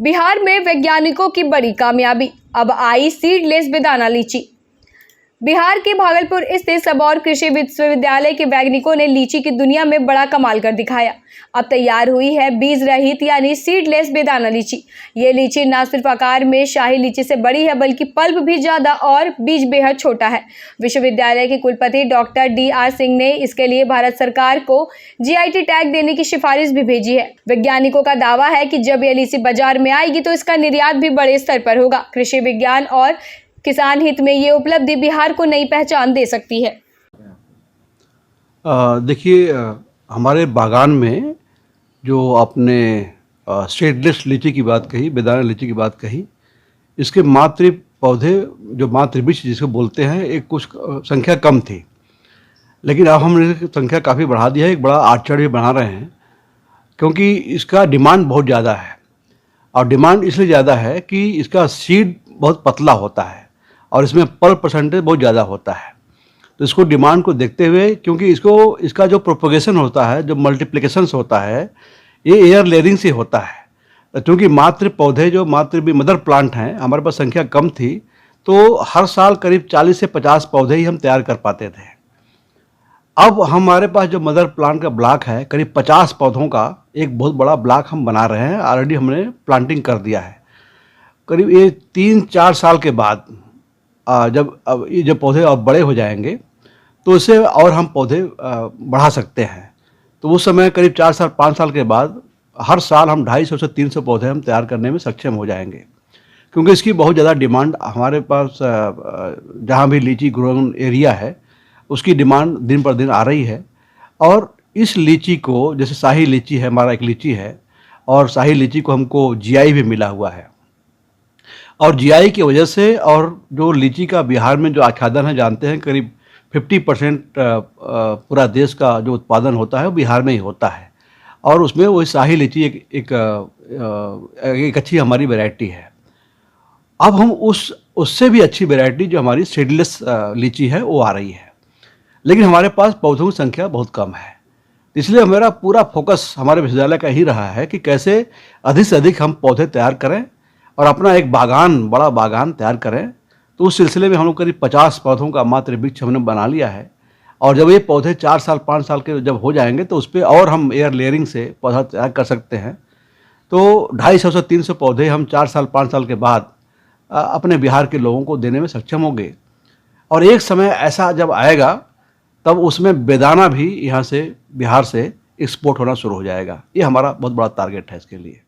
बिहार में वैज्ञानिकों की बड़ी कामयाबी, अब आई सीडलेस बेदाना लीची। बिहार के भागलपुर स्थित सबौर कृषि विश्वविद्यालय के वैज्ञानिकों ने लीची की दुनिया में बड़ा कमाल कर दिखाया। अब तैयार हुई है बीज रहित यानी सीडलेस बेदाना लीची। ये लीची न सिर्फ आकार में शाही लीची से बड़ी है, बल्कि पल्प भी ज्यादा और बीज बेहद छोटा है। विश्वविद्यालय के कुलपति डॉक्टर DR सिंह ने इसके लिए भारत सरकार को GIT टैग देने की सिफारिश भी भेजी है। वैज्ञानिकों का दावा है कि जब यह लीची बाजार में आएगी तो इसका निर्यात भी बड़े स्तर पर होगा। कृषि विज्ञान और किसान हित में ये उपलब्धि बिहार को नई पहचान दे सकती है। देखिए, हमारे बागान में जो आपने सीडलेस लीची की बात कही, बेदाना लीची की बात कही, इसके मातृ पौधे जो मातृवृक्ष जिसको बोलते हैं, एक कुछ संख्या कम थी, लेकिन अब हमने संख्या काफ़ी बढ़ा दी है। एक बड़ा आर्चर्ड भी बना रहे हैं क्योंकि इसका डिमांड बहुत ज़्यादा है। और डिमांड इसलिए ज़्यादा है कि इसका सीड बहुत पतला होता है और इसमें पल्प परसेंटेज बहुत ज़्यादा होता है। तो इसको डिमांड को देखते हुए, क्योंकि इसका जो प्रोपोगेशन होता है, जो मल्टीप्लिकेशंस होता है, ये एयर लेयरिंग से होता है। क्योंकि मातृ पौधे जो मदर प्लांट हैं, हमारे पास संख्या कम थी, तो हर साल करीब 40 से 50 पौधे ही हम तैयार कर पाते थे। अब हमारे पास जो मदर प्लांट का ब्लॉक है, करीब 50 पौधों का एक बहुत बड़ा ब्लॉक हम बना रहे हैं। ऑलरेडी हमने प्लांटिंग कर दिया है। करीब ये 3-4 साल के बाद जब ये पौधे और बड़े हो जाएंगे तो इससे और हम पौधे बढ़ा सकते हैं। तो उस समय करीब 4-5 साल के बाद हर साल हम 250 से 300 पौधे हम तैयार करने में सक्षम हो जाएंगे, क्योंकि इसकी बहुत ज़्यादा डिमांड हमारे पास जहाँ भी लीची ग्रोइंग एरिया है उसकी डिमांड दिन पर दिन आ रही है। और इस लीची को, जैसे शाही लीची है, हमारा एक लीची है, और शाही लीची को हमको GI भी मिला हुआ है। और GI की वजह से, और जो लीची का बिहार में जो आच्छादन है, जानते हैं करीब 50% पूरा देश का जो उत्पादन होता है वो बिहार में ही होता है। और उसमें वो शाही लीची एक अच्छी हमारी वैरायटी है। अब हम उससे भी अच्छी वैरायटी जो हमारी सीडलेस लीची है वो आ रही है, लेकिन हमारे पास पौधों की संख्या बहुत कम है। इसलिए मेरा पूरा फोकस हमारे विश्वविद्यालय का ही रहा है कि कैसे अधिक से अधिक हम पौधे तैयार करें और अपना एक बड़ा बागान तैयार करें। तो उस सिलसिले में हम लोग करीब 50 पौधों का मात्र वृक्ष हमने बना लिया है। और जब ये पौधे 4-5 साल के जब हो जाएंगे तो उस पर और हम एयर लेयरिंग से पौधा तैयार कर सकते हैं। तो 250 से 300 पौधे हम 4-5 साल के बाद अपने बिहार के लोगों को देने में सक्षम होंगे। और एक समय ऐसा जब आएगा तब उसमें बेदाना भी यहाँ से, बिहार से एक्सपोर्ट होना शुरू हो जाएगा। ये हमारा बहुत बड़ा टारगेट है इसके लिए।